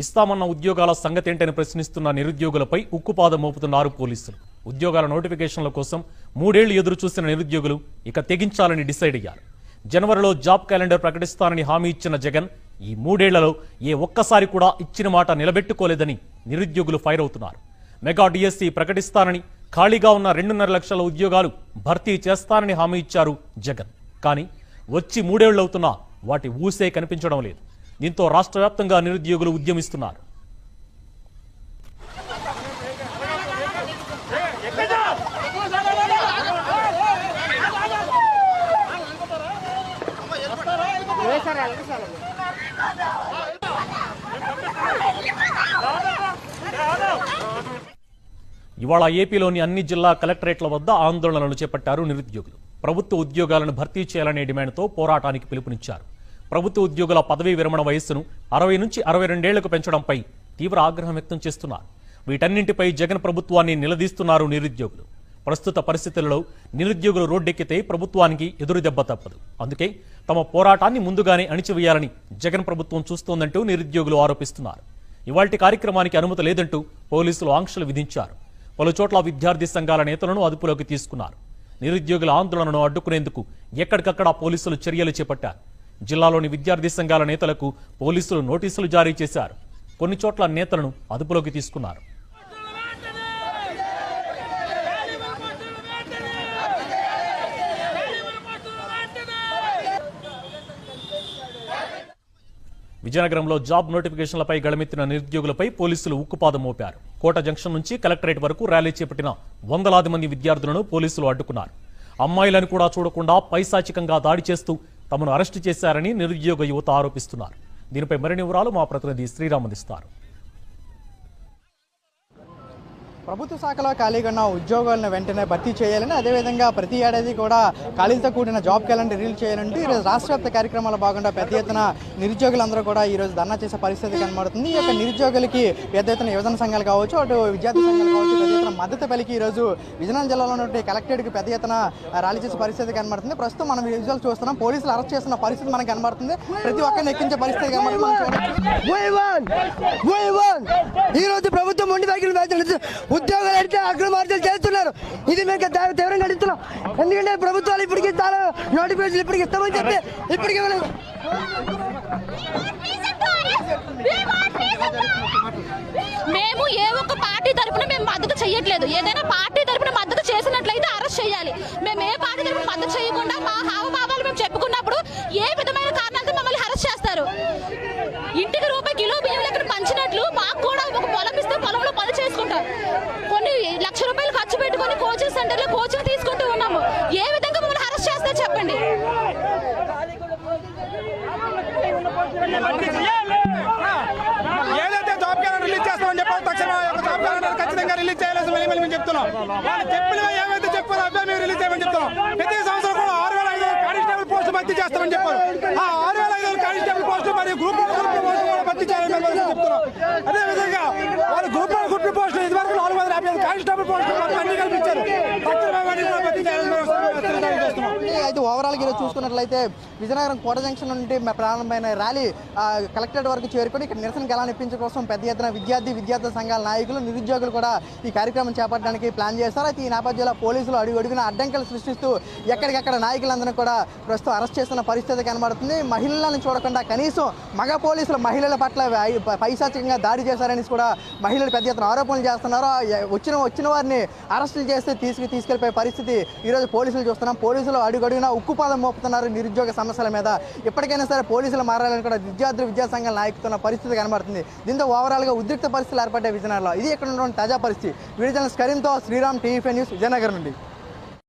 ఇస్తామన్న ఉద్యోగాల సంగతేంటని ప్రశ్నిస్తున్న నిరుద్యోగులపై ఉక్కుపాదం మోపుతున్నారు పోలీసులు. ఉద్యోగాల నోటిఫికేషన్ల కోసం 3 ఏళ్లు ఎదురు చూసిన నిరుద్యోగులు ఇక తెగించాలని డిసైడ్ అయ్యారు. జనవరిలో జాబ్ క్యాలెండర్ ప్రకటిస్తానని హామీ ఇచ్చిన జగన్ ఈ 3 ఏళ్లలో ఏ ఒక్కసారి కూడా ఇచ్చిన మాట నిలబెట్టుకోలేదని నిరుద్యోగులు ఫైర్ అవుతున్నారు. మెగా డిఎస్సి ప్రకటిస్తానని, ఖాళీగా ఉన్న 2.5 లక్షల ఉద్యోగాలు భర్తీ చేస్తానని హామీ ఇచ్చారు జగన్. కానీ వచ్చి 3 ఏళ్లు అవుతున్నా వాటి ఊసే కనిపించడం లేదు. దీంతో రాష్ట్ర వ్యాప్తంగా నిరుద్యోగులు ఉద్యమిస్తున్నారు. ఇవాళ ఏపీలోని అన్ని జిల్లా కలెక్టరేట్ల వద్ద ఆందోళనలు చేపట్టారు నిరుద్యోగులు. ప్రభుత్వ ఉద్యోగాలను భర్తీ చేయాలనే డిమాండ్తో పోరాటానికి పిలుపునిచ్చారు. ప్రభుత్వ ఉద్యోగుల పదవీ విరమణ వయస్సును 60 నుంచి 62 ఏళ్లకు పెంచడంపై తీవ్ర ఆగ్రహం వ్యక్తం చేస్తున్నారు. వీటన్నింటిపై జగన్ ప్రభుత్వాన్ని నిలదీస్తున్నారు నిరుద్యోగులు. ప్రస్తుత పరిస్థితులలో నిరుద్యోగులు రోడ్డెక్కితే ప్రభుత్వానికి ఎదురుదెబ్బ తప్పదు. అందుకే తమ పోరాటాన్ని ముందుగానే అణిచివేయాలని జగన్ ప్రభుత్వం చూస్తోందంటూ నిరుద్యోగులు ఆరోపిస్తున్నారు. ఇవాల్టి కార్యక్రమానికి అనుమతి లేదంటూ పోలీసులు ఆంక్షలు విధించారు. పలుచోట్ల విద్యార్థి సంఘాల నేతలను అదుపులోకి తీసుకున్నారు. నిరుద్యోగుల ఆందోళనను అడ్డుకునేందుకు ఎక్కడికక్కడ పోలీసులు చర్యలు చేపట్టారు. జిల్లాలోని విద్యార్థి సంఘాల నేతలకు పోలీసులు నోటీసులు జారీ చేశారు. కొన్ని చోట్ల నేతలను అదుపులోకి తీసుకున్నారు. విజయనగరంలో జాబ్ నోటిఫికేషన్లపై గళమెత్తిన నిరుద్యోగులపై పోలీసులు ఉక్కుపాదం మోపారు. కోట జంక్షన్ నుంచి కలెక్టరేట్ వరకు ర్యాలీ చేపట్టిన వందలాది మంది విద్యార్థులను పోలీసులు అడ్డుకున్నారు. అమ్మాయిలను కూడా చూడకుండా పైశాచికంగా దాడి చేస్తూ తమను అరెస్టు చేశారని నిరుద్యోగ యువత ఆరోపిస్తున్నారు. దీనిపై మరిన్ని వివరాలు మా ప్రతినిధి శ్రీరామ్ అందిస్తారు. ప్రభుత్వ శాఖలో ఖాళీగా ఉన్న ఉద్యోగాలను వెంటనే భర్తీ చేయాలని, అదేవిధంగా ప్రతి ఏడాది కూడా ఖాళీలతో కూడిన జాబ్ క్యాలెండర్ రిలీజ్ చేయాలంటూ ఈరోజు రాష్ట్ర వ్యాప్త కార్యక్రమాల్లో భాగంగా పెద్ద ఎత్తున నిరుద్యోగులందరూ కూడా ఈరోజు ధర్నా చేసే పరిస్థితి కనబడుతుంది. ఈ యొక్క నిరుద్యోగులకి పెద్ద ఎత్తున యువజన సంఘాలు కావచ్చు, అటు విద్యార్థి సంఘాలు కావచ్చు, పెద్ద ఎత్తున మద్దతు పలికి ఈరోజు విజయనగరం జిల్లాలో ఉన్న కలెక్టరేట్కి పెద్ద ఎత్తున ర్యాలీ చేసే పరిస్థితి కనబడుతుంది. ప్రస్తుతం మనం విజువల్స్ చూస్తున్నాం. పోలీసులు అరెస్ట్ చేస్తున్న పరిస్థితి మనకు కనబడుతుంది. ప్రతి ఒక్కరిని ఎక్కించే పరిస్థితి కనబడుతుంది. ఈరోజు ప్రభుత్వం ఉద్యోగాలు అక్రమార్జనలు చేస్తున్నారు. ఇది మేము తీవ్రంగా ఖండిస్తున్నాం. ఎందుకంటే ప్రభుత్వాలు ఇప్పటికీ చాలా నోటిఫికేషన్ ఇప్పటికి ఇస్తామని చెప్పి ఇప్పటికీ మేము ఏ ఒక్క పార్టీ తరఫున మేము మద్దతు చేయట్లేదు. ఏదైనా పార్టీ తరఫున మద్దతు చేసినట్లయితే అరెస్ట్ చేయాలి. మేము ఏ పార్టీ తరఫున మద్దతు చేయకుండా మా హావభావాలు మేము చెప్పుకున్నప్పుడు ఏ విధమైన కారణాలతో మమ్మల్ని అరెస్ట్ చేస్తారు. ఇంటికి రూపాయి కిలో బియ్యం లెక్కన పంచినట్లు మాకు కూడా ఒక పొలం ఇస్తే పొలంలో పని చేసుకుంటాం. కొన్ని లక్ష రూపాయలు ఖర్చు పెట్టుకొని కోచింగ్ సెంటర్లో కోచింగ్ తీసుకుంటూ ఉన్నాము. ఏ విధంగా మమ్మల్ని అరెస్ట్ చేస్తే చెప్పండి. ఏదైతే జాబ్ క్యాలెండర్ రిలీజ్ చేస్తామని చెప్పారు, తక్షణం జాబ్ క్యాలెండర్ ఖచ్చితంగా రిలీజ్ చేయాలని మేము చెప్తున్నాం. చెప్పిన ఏమైతే చెప్పారో అబ్బాయి మేము రిలీజ్ చేయమని చెప్తున్నాం. ప్రతి సంవత్సరం కూడా 6,500 కానిస్టేబుల్ పోస్టులు భర్తీ చేస్తామని చెప్పారు. ఆ 6,500 కానిస్టేబుల్ పోస్టులు మరియు గ్రూప్ పోస్టులు కూడా భర్తీ చేయాలని చెప్తున్నాం. అదేవిధంగా వాళ్ళు గ్రూప్ పోస్టులు ఇదివరకు 450 కానిస్టేబుల్ పోస్టులు అన్ని కల్పించారు. భర్తీ చేయాలని అయితే ఓవరాల్గా ఈరోజు చూసుకున్నట్లయితే విజయనగరం కోట జంక్షన్ నుండి ప్రారంభమైన ర్యాలీ కలెక్టరేట్ వరకు చేరుకొని ఇక్కడ నిరసన గళానిప్పించడం కోసం పెద్ద ఎత్తున విద్యార్థి సంఘాల నాయకులు, నిరుద్యోగులు కూడా ఈ కార్యక్రమం చేపట్టడానికి ప్లాన్ చేస్తారు. అయితే ఈ నేపథ్యంలో పోలీసులు అడుగున అడ్డంకులు సృష్టిస్తూ ఎక్కడికక్కడ నాయకులందరూ కూడా ప్రస్తుతం అరెస్ట్ చేస్తున్న పరిస్థితి కనబడుతుంది. మహిళలను చూడకుండా కనీసం మగ పోలీసులు మహిళల పట్ల పైశాచికంగా దాడి చేశారని కూడా మహిళలు పెద్ద ఎత్తున ఆరోపణలు చేస్తున్నారు. వచ్చిన వారిని అరెస్టులు చేస్తే తీసుకెళ్లిపోయే పరిస్థితి ఈరోజు పోలీసులు చూస్తున్నాం. పోలీసులు అడుగున ఉక్కుపాదం మోపుతున్నారు నిరుద్యోగ సమస్యల మీద. ఇప్పటికైనా సరే పోలీసులు మారాలని కూడా విద్యా సంఘాల నాయకుతున్న పరిస్థితి కనబడుతుంది. దీంతో ఓవరాల్గా ఉద్రిక్త పరిస్థితులు ఏర్పడ్డాయి విజయనగరంలో. ఇది ఇక్కడ ఉన్నటువంటి తాజా పరిస్థితి. వీడియో జర్నలిస్ట్ కరీంతో శ్రీరామ్, టీవీ న్యూస్, విజయనగరం నుండి.